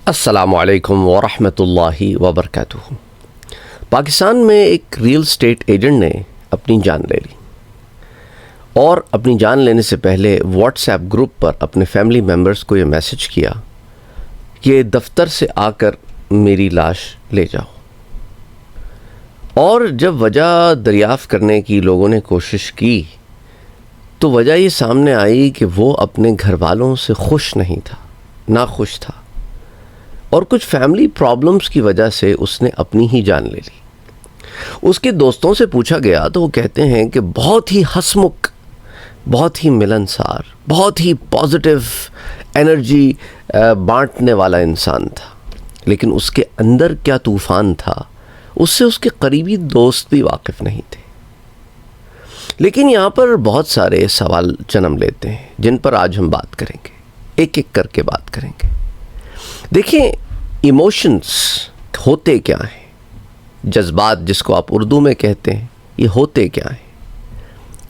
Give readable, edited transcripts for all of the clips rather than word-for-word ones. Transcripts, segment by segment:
السلام علیکم ورحمۃ اللہ وبرکاتہ۔ پاکستان میں ایک ریئل اسٹیٹ ایجنٹ نے اپنی جان لے لی، اور اپنی جان لینے سے پہلے واٹس ایپ گروپ پر اپنے فیملی ممبرز کو یہ میسج کیا کہ دفتر سے آ کر میری لاش لے جاؤ۔ اور جب وجہ دریافت کرنے کی لوگوں نے کوشش کی تو وجہ یہ سامنے آئی کہ وہ اپنے گھر والوں سے خوش نہیں تھا، ناخوش تھا، اور کچھ فیملی پرابلمز کی وجہ سے اس نے اپنی ہی جان لے لی۔ اس کے دوستوں سے پوچھا گیا تو وہ کہتے ہیں کہ بہت ہی ہسمکھ، بہت ہی ملنسار، بہت ہی پازیٹیو انرجی بانٹنے والا انسان تھا، لیکن اس کے اندر کیا طوفان تھا اس سے اس کے قریبی دوست بھی واقف نہیں تھے۔ لیکن یہاں پر بہت سارے سوال جنم لیتے ہیں جن پر آج ہم بات کریں گے، ایک ایک کر کے بات کریں گے۔ دیکھیں، ایموشنز ہوتے کیا ہیں؟ جذبات جس کو آپ اردو میں کہتے ہیں، یہ ہوتے کیا ہیں؟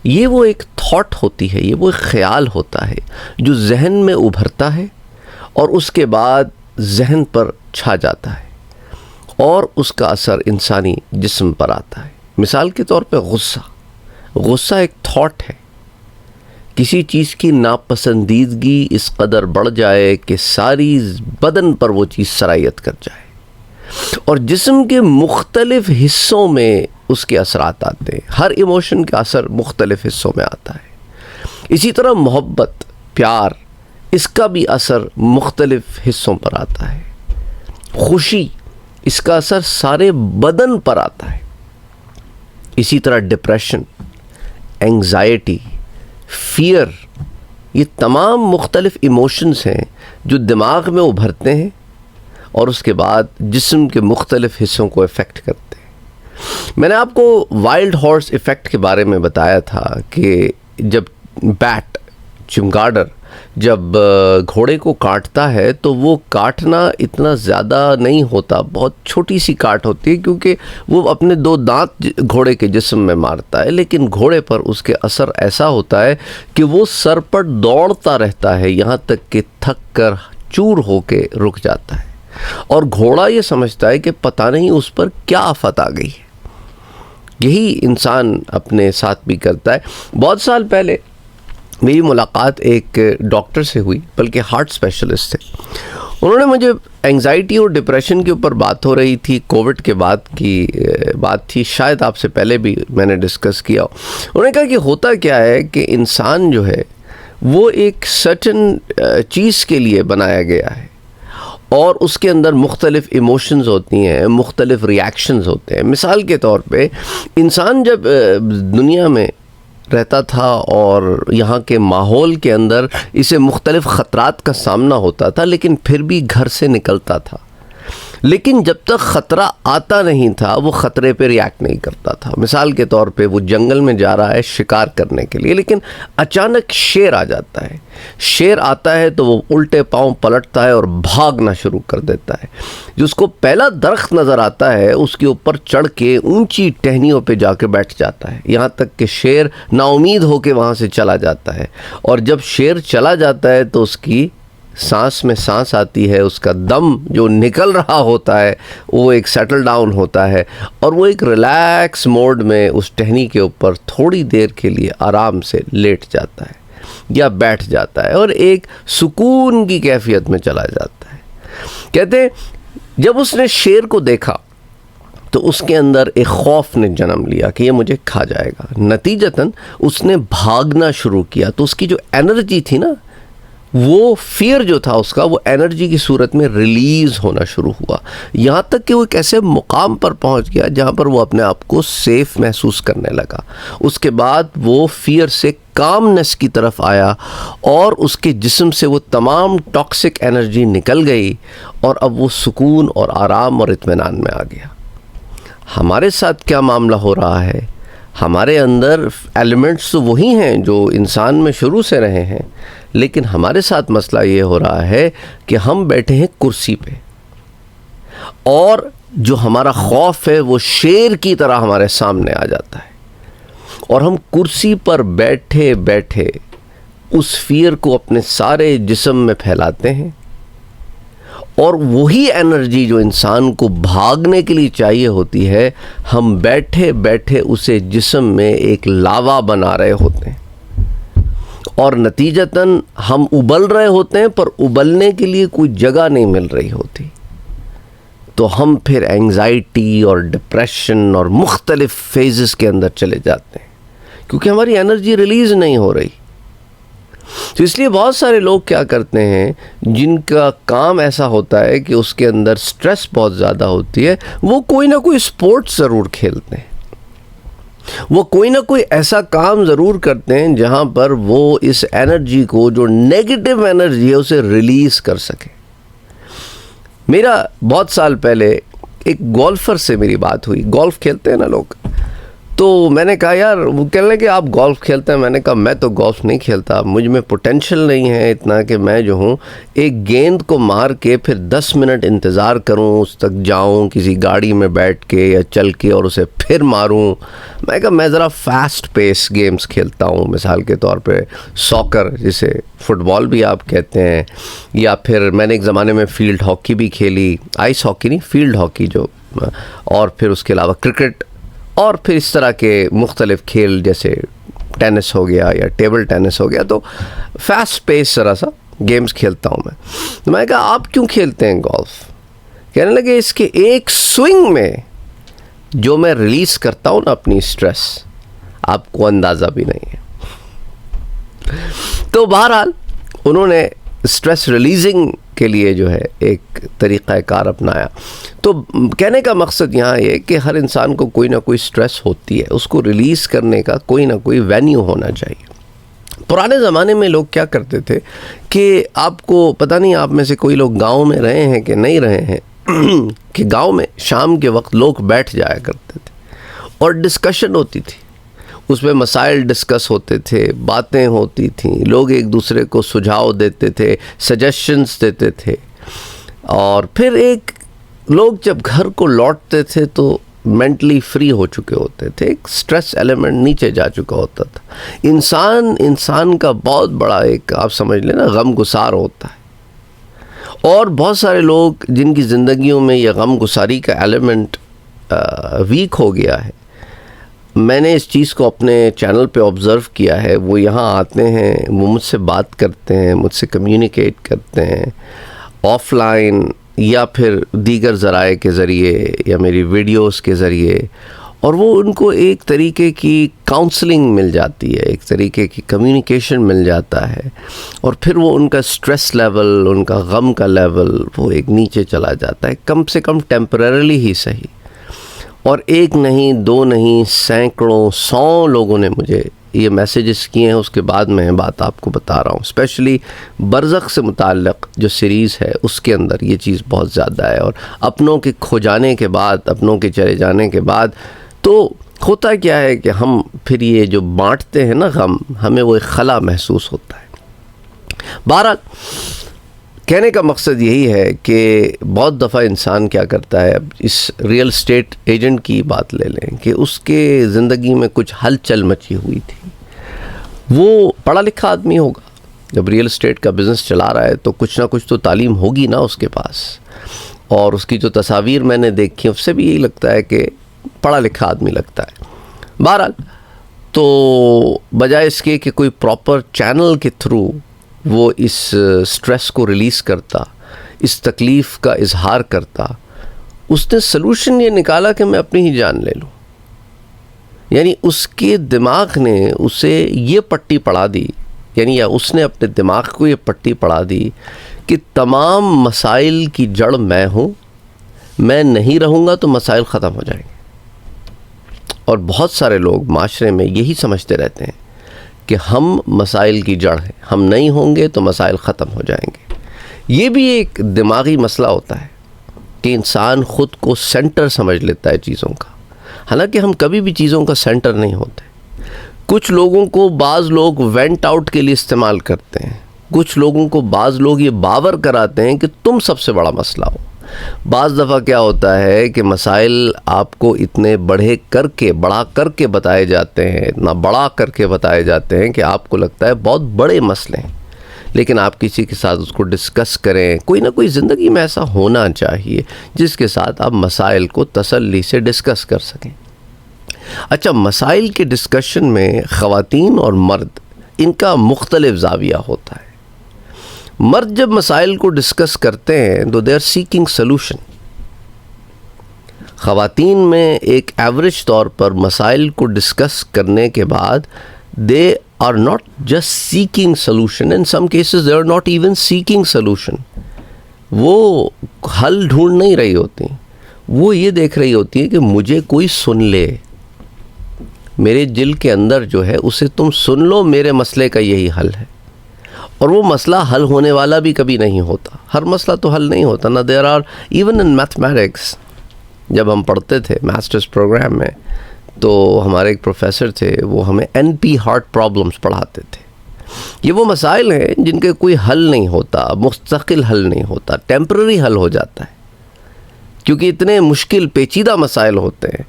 یہ وہ ایک تھاٹ ہوتی ہے، یہ وہ ایک خیال ہوتا ہے جو ذہن میں ابھرتا ہے اور اس کے بعد ذہن پر چھا جاتا ہے اور اس کا اثر انسانی جسم پر آتا ہے۔ مثال کے طور پہ غصہ ایک تھاٹ ہے۔ کسی چیز کی ناپسندیدگی اس قدر بڑھ جائے کہ ساری بدن پر وہ چیز سرایت کر جائے، اور جسم کے مختلف حصوں میں اس کے اثرات آتے ہیں۔ ہر ایموشن کا اثر مختلف حصوں میں آتا ہے۔ اسی طرح محبت، پیار، اس کا بھی اثر مختلف حصوں پر آتا ہے۔ خوشی، اس کا اثر سارے بدن پر آتا ہے۔ اسی طرح ڈپریشن، اینگزائٹی، فیئر، یہ تمام مختلف ایموشنز ہیں جو دماغ میں ابھرتے ہیں اور اس کے بعد جسم کے مختلف حصوں کو افیکٹ کرتے ہیں۔ میں نے آپ کو وائلڈ ہارس ایفیکٹ کے بارے میں بتایا تھا کہ جب بیٹ، چمگاڈر جب گھوڑے کو کاٹتا ہے تو وہ کاٹنا اتنا زیادہ نہیں ہوتا، بہت چھوٹی سی کاٹ ہوتی ہے، کیونکہ وہ اپنے 2 دانت گھوڑے کے جسم میں مارتا ہے، لیکن گھوڑے پر اس کے اثر ایسا ہوتا ہے کہ وہ سر پر دوڑتا رہتا ہے یہاں تک کہ تھک کر چور ہو کے رک جاتا ہے، اور گھوڑا یہ سمجھتا ہے کہ پتہ نہیں اس پر کیا آفت آ گئی ہے۔ یہی انسان اپنے ساتھ بھی کرتا ہے۔ بہت سال پہلے میری ملاقات ایک ڈاکٹر سے ہوئی، بلکہ ہارٹ اسپیشلسٹ تھے۔ انہوں نے مجھے اینگزائٹی اور ڈپریشن کے اوپر بات ہو رہی تھی، کووڈ کے بعد کی بات تھی، شاید آپ سے پہلے بھی میں نے ڈسکس کیا۔ انہوں نے کہا کہ ہوتا کیا ہے کہ انسان جو ہے وہ ایک سرٹن چیز کے لیے بنایا گیا ہے، اور اس کے اندر مختلف ایموشنز ہوتی ہیں، مختلف ریاکشنز ہوتے ہیں۔ مثال کے طور پہ انسان جب دنیا میں رہتا تھا اور یہاں کے ماحول کے اندر اسے مختلف خطرات کا سامنا ہوتا تھا، لیکن پھر بھی گھر سے نکلتا تھا، لیکن جب تک خطرہ آتا نہیں تھا وہ خطرے پہ ریاکٹ نہیں کرتا تھا۔ مثال کے طور پہ وہ جنگل میں جا رہا ہے شکار کرنے کے لیے، لیکن اچانک شیر آ جاتا ہے۔ شیر آتا ہے تو وہ الٹے پاؤں پلٹتا ہے اور بھاگنا شروع کر دیتا ہے۔ جس کو پہلا درخت نظر آتا ہے اس کے اوپر چڑھ کے اونچی ٹہنیوں پہ جا کے بیٹھ جاتا ہے، یہاں تک کہ شیر نا امید ہو کے وہاں سے چلا جاتا ہے، اور جب شیر چلا جاتا ہے تو اس کی سانس میں سانس آتی ہے، اس کا دم جو نکل رہا ہوتا ہے وہ ایک سیٹل ڈاؤن ہوتا ہے، اور وہ ایک ریلیکس موڈ میں اس ٹہنی کے اوپر تھوڑی دیر کے لیے آرام سے لیٹ جاتا ہے یا بیٹھ جاتا ہے، اور ایک سکون کی کیفیت میں چلا جاتا ہے۔ کہتے ہیں جب اس نے شیر کو دیکھا تو اس کے اندر ایک خوف نے جنم لیا کہ یہ مجھے کھا جائے گا، نتیجتاً اس نے بھاگنا شروع کیا، تو اس کی جو انرجی تھی نا، وہ فیئر جو تھا اس کا، وہ انرجی کی صورت میں ریلیز ہونا شروع ہوا، یہاں تک کہ وہ ایک ایسے مقام پر پہنچ گیا جہاں پر وہ اپنے آپ کو سیف محسوس کرنے لگا۔ اس کے بعد وہ فیئر سے کامنس کی طرف آیا، اور اس کے جسم سے وہ تمام ٹاکسک انرجی نکل گئی، اور اب وہ سکون اور آرام اور اطمینان میں آ گیا۔ ہمارے ساتھ کیا معاملہ ہو رہا ہے؟ ہمارے اندر ایلیمنٹس تو وہی ہیں جو انسان میں شروع سے رہے ہیں، لیکن ہمارے ساتھ مسئلہ یہ ہو رہا ہے کہ ہم بیٹھے ہیں کرسی پہ، اور جو ہمارا خوف ہے وہ شیر کی طرح ہمارے سامنے آ جاتا ہے، اور ہم کرسی پر بیٹھے بیٹھے اس فیئر کو اپنے سارے جسم میں پھیلاتے ہیں، اور وہی انرجی جو انسان کو بھاگنے کے لیے چاہیے ہوتی ہے، ہم بیٹھے بیٹھے اسے جسم میں ایک لاوا بنا رہے ہوتے ہیں، اور نتیجتاً ہم ابل رہے ہوتے ہیں، پر ابلنے کے لیے کوئی جگہ نہیں مل رہی ہوتی، تو ہم پھر اینگزائٹی اور ڈپریشن اور مختلف فیزز کے اندر چلے جاتے ہیں، کیونکہ ہماری انرجی ریلیز نہیں ہو رہی۔ تو اس لیے بہت سارے لوگ کیا کرتے ہیں، جن کا کام ایسا ہوتا ہے کہ اس کے اندر سٹریس بہت زیادہ ہوتی ہے، وہ کوئی نہ کوئی سپورٹس ضرور کھیلتے ہیں، وہ کوئی نہ کوئی ایسا کام ضرور کرتے ہیں جہاں پر وہ اس انرجی کو، جو نیگیٹو انرجی ہے، اسے ریلیز کر سکے۔ میرا بہت سال پہلے ایک گولفر سے میری بات ہوئی، گولف کھیلتے ہیں نا لوگ، تو میں نے کہا یار، وہ کہنے لگے آپ گولف کھیلتے ہیں؟ میں نے کہا میں تو گولف نہیں کھیلتا، مجھ میں پوٹینشل نہیں ہے اتنا کہ میں جو ہوں ایک گیند کو مار کے پھر 10 منٹ انتظار کروں، اس تک جاؤں کسی گاڑی میں بیٹھ کے یا چل کے اور اسے پھر ماروں۔ میں کہا میں ذرا فاسٹ پیس گیمز کھیلتا ہوں، مثال کے طور پہ ساکر، جسے فٹ بال بھی آپ کہتے ہیں، یا پھر میں نے ایک زمانے میں فیلڈ ہاکی بھی کھیلی، آئس ہاکی نہیں، فیلڈ ہاکی جو، اور پھر اس کے علاوہ کرکٹ، اور پھر اس طرح کے مختلف کھیل جیسے ٹینس ہو گیا یا ٹیبل ٹینس ہو گیا، تو فاسٹ پیس ذرا سا گیمز کھیلتا ہوں میں۔ تو میں کہا آپ کیوں کھیلتے ہیں گولف؟ کہنے لگے اس کے ایک سوئنگ میں جو میں ریلیز کرتا ہوں نا اپنی سٹریس، آپ کو اندازہ بھی نہیں ہے۔ تو بہرحال انہوں نے سٹریس ریلیزنگ کے لیے جو ہے ایک طریقہ کار اپنایا۔ تو کہنے کا مقصد یہاں یہ کہ ہر انسان کو کوئی نہ کوئی سٹریس ہوتی ہے، اس کو ریلیز کرنے کا کوئی نہ کوئی وینیو ہونا چاہیے۔ پرانے زمانے میں لوگ کیا کرتے تھے کہ آپ کو پتہ نہیں آپ میں سے کوئی لوگ گاؤں میں رہے ہیں کہ نہیں رہے ہیں، کہ گاؤں میں شام کے وقت لوگ بیٹھ جایا کرتے تھے اور ڈسکشن ہوتی تھی، اس میں مسائل ڈسکس ہوتے تھے، باتیں ہوتی تھیں، لوگ ایک دوسرے کو سجھاؤ دیتے تھے، سجیشنز دیتے تھے، اور پھر ایک لوگ جب گھر کو لوٹتے تھے تو مینٹلی فری ہو چکے ہوتے تھے، ایک سٹریس ایلیمنٹ نیچے جا چکا ہوتا تھا۔ انسان کا بہت بڑا ایک آپ سمجھ لیں نا غم گسار ہوتا ہے، اور بہت سارے لوگ جن کی زندگیوں میں یہ غم گساری کا ایلیمنٹ ویک ہو گیا ہے، میں نے اس چیز کو اپنے چینل پہ آبزرو کیا ہے، وہ یہاں آتے ہیں، وہ مجھ سے بات کرتے ہیں، مجھ سے کمیونیکیٹ کرتے ہیں آف لائن یا پھر دیگر ذرائع کے ذریعے یا میری ویڈیوز کے ذریعے، اور وہ ان کو ایک طریقے کی کاؤنسلنگ مل جاتی ہے، ایک طریقے کی کمیونیکیشن مل جاتا ہے، اور پھر وہ ان کا سٹریس لیول، ان کا غم کا لیول وہ ایک نیچے چلا جاتا ہے، کم سے کم ٹیمپرریلی ہی صحیح۔ اور ایک نہیں، دو نہیں، سینکڑوں، 100 لوگوں نے مجھے یہ میسیجز کیے ہیں، اس کے بعد میں بات آپ کو بتا رہا ہوں۔ اسپیشلی برزخ سے متعلق جو سیریز ہے اس کے اندر یہ چیز بہت زیادہ ہے، اور اپنوں کے کھو جانے کے بعد، اپنوں کے چلے جانے کے بعد تو ہوتا کیا ہے کہ ہم پھر یہ جو بانٹتے ہیں نا غم، ہمیں وہ ایک خلا محسوس ہوتا ہے۔ بہرحال کہنے کا مقصد یہی ہے کہ بہت دفعہ انسان کیا کرتا ہے، اب اس ریئل اسٹیٹ ایجنٹ کی بات لے لیں کہ اس کے زندگی میں کچھ ہلچل مچی ہوئی تھی، وہ پڑھا لکھا آدمی ہوگا، جب ریئل اسٹیٹ کا بزنس چلا رہا ہے تو کچھ نہ کچھ تو تعلیم ہوگی نا اس کے پاس، اور اس کی جو تصاویر میں نے دیکھی اس سے بھی یہی لگتا ہے کہ پڑھا لکھا آدمی لگتا ہے۔ بہرحال تو بجائے اس کے کہ کوئی پراپر چینل کے تھرو وہ اس سٹریس کو ریلیز کرتا، اس تکلیف کا اظہار کرتا، اس نے سلوشن یہ نکالا کہ میں اپنی ہی جان لے لوں۔ یعنی اس کے دماغ نے اسے یہ پٹی پڑھا دی، یعنی یا اس نے اپنے دماغ کو یہ پٹی پڑھا دی کہ تمام مسائل کی جڑ میں ہوں، میں نہیں رہوں گا تو مسائل ختم ہو جائیں گے۔ اور بہت سارے لوگ معاشرے میں یہی سمجھتے رہتے ہیں کہ ہم مسائل کی جڑ ہیں، ہم نہیں ہوں گے تو مسائل ختم ہو جائیں گے۔ یہ بھی ایک دماغی مسئلہ ہوتا ہے کہ انسان خود کو سینٹر سمجھ لیتا ہے چیزوں کا، حالانکہ ہم کبھی بھی چیزوں کا سینٹر نہیں ہوتے۔ کچھ لوگوں کو بعض لوگ وینٹ آؤٹ کے لیے استعمال کرتے ہیں، کچھ لوگوں کو بعض لوگ یہ باور کراتے ہیں کہ تم سب سے بڑا مسئلہ ہو۔ بعض دفعہ کیا ہوتا ہے کہ مسائل آپ کو اتنے بڑا کر کے بتائے جاتے ہیں، اتنا بڑا کر کے بتائے جاتے ہیں کہ آپ کو لگتا ہے بہت بڑے مسئلے ہیں، لیکن آپ کسی کے ساتھ اس کو ڈسکس کریں. کوئی نہ کوئی زندگی میں ایسا ہونا چاہیے جس کے ساتھ آپ مسائل کو تسلی سے ڈسکس کر سکیں. اچھا، مسائل کے ڈسکشن میں خواتین اور مرد ان کا مختلف زاویہ ہوتا ہے. مرد جب مسائل کو ڈسکس کرتے ہیں تو دے آر سیکنگ سلوشن. خواتین میں ایک ایوریج طور پر مسائل کو ڈسکس کرنے کے بعد they are not just seeking solution, in some cases they are not even seeking solution. وہ حل ڈھونڈ نہیں رہی ہوتی، وہ یہ دیکھ رہی ہوتی ہیں کہ مجھے کوئی سن لے، میرے دل کے اندر جو ہے اسے تم سن لو، میرے مسئلے کا یہی حل ہے. اور وہ مسئلہ حل ہونے والا بھی کبھی نہیں ہوتا. ہر مسئلہ تو حل نہیں ہوتا نا. There are even in mathematics, جب ہم پڑھتے تھے ماسٹرز پروگرام میں تو ہمارے ایک پروفیسر تھے، وہ ہمیں NP ہارٹ پرابلمس پڑھاتے تھے. یہ وہ مسائل ہیں جن کے کوئی حل نہیں ہوتا، مستقل حل نہیں ہوتا، ٹیمپرری حل ہو جاتا ہے، کیونکہ اتنے مشکل پیچیدہ مسائل ہوتے ہیں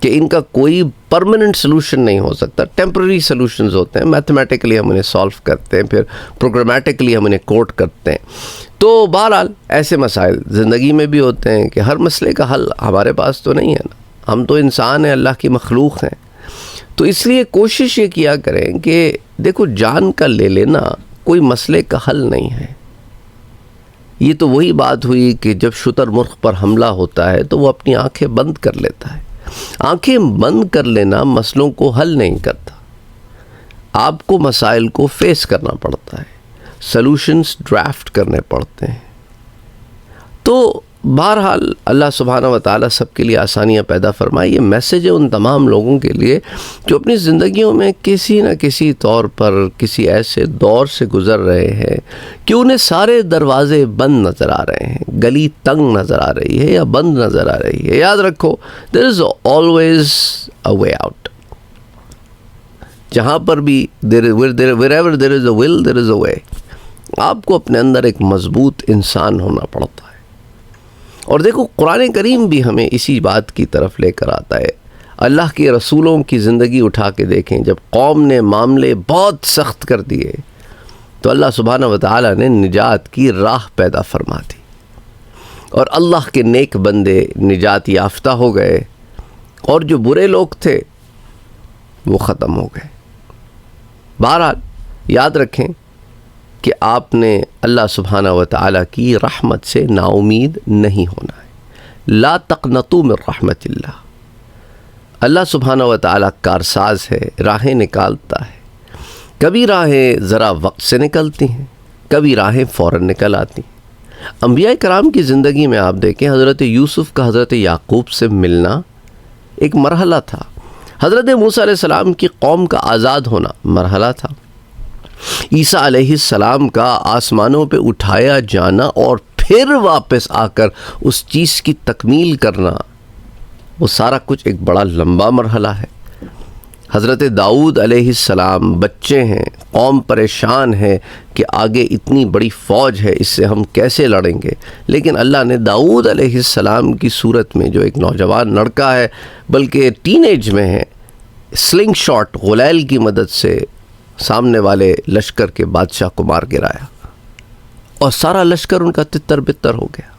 کہ ان کا کوئی پرماننٹ سلوشن نہیں ہو سکتا. ٹیمپرری سلوشنز ہوتے ہیں، میتھمیٹیکلی ہم انہیں سالو کرتے ہیں، پھر پروگرامیٹکلی ہم انہیں کوٹ کرتے ہیں. تو بہرحال ایسے مسائل زندگی میں بھی ہوتے ہیں کہ ہر مسئلے کا حل ہمارے پاس تو نہیں ہے نا. ہم تو انسان ہیں، اللہ کی مخلوق ہیں. تو اس لیے کوشش یہ کیا کریں کہ دیکھو، جان کا لے لینا کوئی مسئلے کا حل نہیں ہے. یہ تو وہی بات ہوئی کہ جب شتر مرغ پر حملہ ہوتا ہے تو وہ اپنی آنکھیں بند کر لیتا ہے. آنکھیں بند کر لینا مسئلوں کو حل نہیں کرتا. آپ کو مسائل کو فیس کرنا پڑتا ہے، سلوشنز ڈرافٹ کرنے پڑتے ہیں. تو بہرحال اللہ سبحانہ و تعالیٰ سب کے لیے آسانیاں پیدا فرمائے. یہ میسیج ہے ان تمام لوگوں کے لیے جو اپنی زندگیوں میں کسی نہ کسی طور پر کسی ایسے دور سے گزر رہے ہیں کہ انہیں سارے دروازے بند نظر آ رہے ہیں، گلی تنگ نظر آ رہی ہے یا بند نظر آ رہی ہے. یاد رکھو، there is always a way out. جہاں پر بھی wherever there is a will there is a way. آپ کو اپنے اندر ایک مضبوط انسان ہونا پڑتا ہے. اور دیکھو، قرآن کریم بھی ہمیں اسی بات کی طرف لے کر آتا ہے. اللہ کے رسولوں کی زندگی اٹھا کے دیکھیں، جب قوم نے معاملے بہت سخت کر دیے تو اللہ سبحانہ و تعالیٰ نے نجات کی راہ پیدا فرما دی، اور اللہ کے نیک بندے نجات یافتہ ہو گئے، اور جو برے لوگ تھے وہ ختم ہو گئے. بہرحال یاد رکھیں کہ آپ نے اللہ سبحانہ و تعالیٰ کی رحمت سے نا امید نہیں ہونا ہے. لا تقنطوا من رحمت اللہ. اللہ سبحانہ و تعالیٰ کارساز ہے، راہیں نکالتا ہے. کبھی راہیں ذرا وقت سے نکلتی ہیں، کبھی راہیں فوراً نکل آتی ہیں. انبیاء کرام کی زندگی میں آپ دیکھیں، حضرت یوسف کا حضرت یعقوب سے ملنا ایک مرحلہ تھا. حضرت موسیٰ علیہ السلام کی قوم کا آزاد ہونا مرحلہ تھا. عیسیٰ علیہ السلام کا آسمانوں پہ اٹھایا جانا اور پھر واپس آ کر اس چیز کی تکمیل کرنا، وہ سارا کچھ ایک بڑا لمبا مرحلہ ہے. حضرت داؤد علیہ السلام بچے ہیں، قوم پریشان ہے کہ آگے اتنی بڑی فوج ہے، اس سے ہم کیسے لڑیں گے. لیکن اللہ نے داؤد علیہ السلام کی صورت میں، جو ایک نوجوان لڑکا ہے بلکہ ٹین ایج میں ہے، سلنگ شاٹ غلیل کی مدد سے سامنے والے لشکر کے بادشاہ کو مار گرایا، اور سارا لشکر ان کا تتر بتر ہو گیا.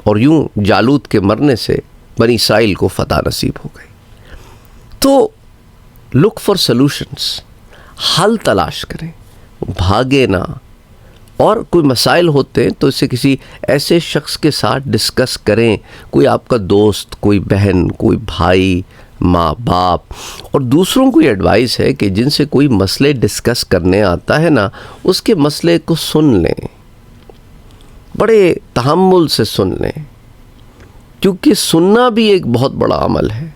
اور یوں جالوت کے مرنے سے بنی اسرائیل کو فتح نصیب ہو گئی. تو لک فار سلوشنز، حل تلاش کریں، بھاگے نہ. اور کوئی مسائل ہوتے ہیں تو اسے کسی ایسے شخص کے ساتھ ڈسکس کریں، کوئی آپ کا دوست، کوئی بہن، کوئی بھائی، ماں باپ. اور دوسروں کو یہ ایڈوائس ہے کہ جن سے کوئی مسئلے ڈسکس کرنے آتا ہے نا، اس کے مسئلے کو سن لیں، بڑے تحمل سے سن لیں، کیونکہ سننا بھی ایک بہت بڑا عمل ہے.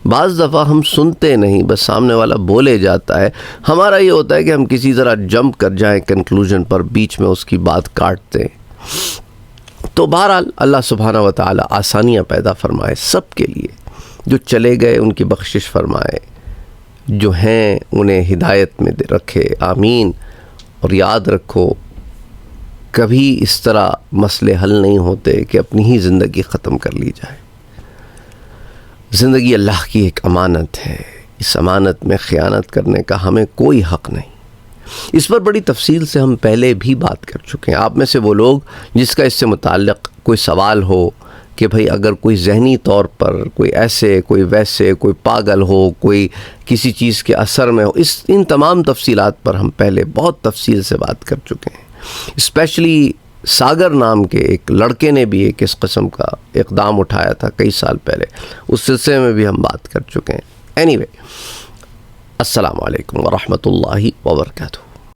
بعض دفعہ ہم سنتے نہیں، بس سامنے والا بولے جاتا ہے. ہمارا یہ ہوتا ہے کہ ہم کسی طرح جمپ کر جائیں کنکلوژن پر، بیچ میں اس کی بات کاٹتے ہیں. تو بہرحال اللہ سبحانہ و تعالی آسانیاں پیدا فرمائے سب کے لیے. جو چلے گئے ان کی بخشش فرمائے، جو ہیں انہیں ہدایت میں رکھے. آمین. اور یاد رکھو، کبھی اس طرح مسئلے حل نہیں ہوتے کہ اپنی ہی زندگی ختم کر لی جائے. زندگی اللہ کی ایک امانت ہے، اس امانت میں خیانت کرنے کا ہمیں کوئی حق نہیں. اس پر بڑی تفصیل سے ہم پہلے بھی بات کر چکے ہیں. آپ میں سے وہ لوگ جس کا اس سے متعلق کوئی سوال ہو کہ بھئی اگر کوئی ذہنی طور پر کوئی ایسے کوئی ویسے کوئی پاگل ہو کوئی کسی چیز کے اثر میں ہو، ان تمام تفصیلات پر ہم پہلے بہت تفصیل سے بات کر چکے ہیں. اسپیشلی ساگر نام کے ایک لڑکے نے بھی ایک اس قسم کا اقدام اٹھایا تھا کئی سال پہلے، اس سلسلے میں بھی ہم بات کر چکے ہیں. اینی وے، السلام علیکم ورحمۃ اللہ وبرکاتہ.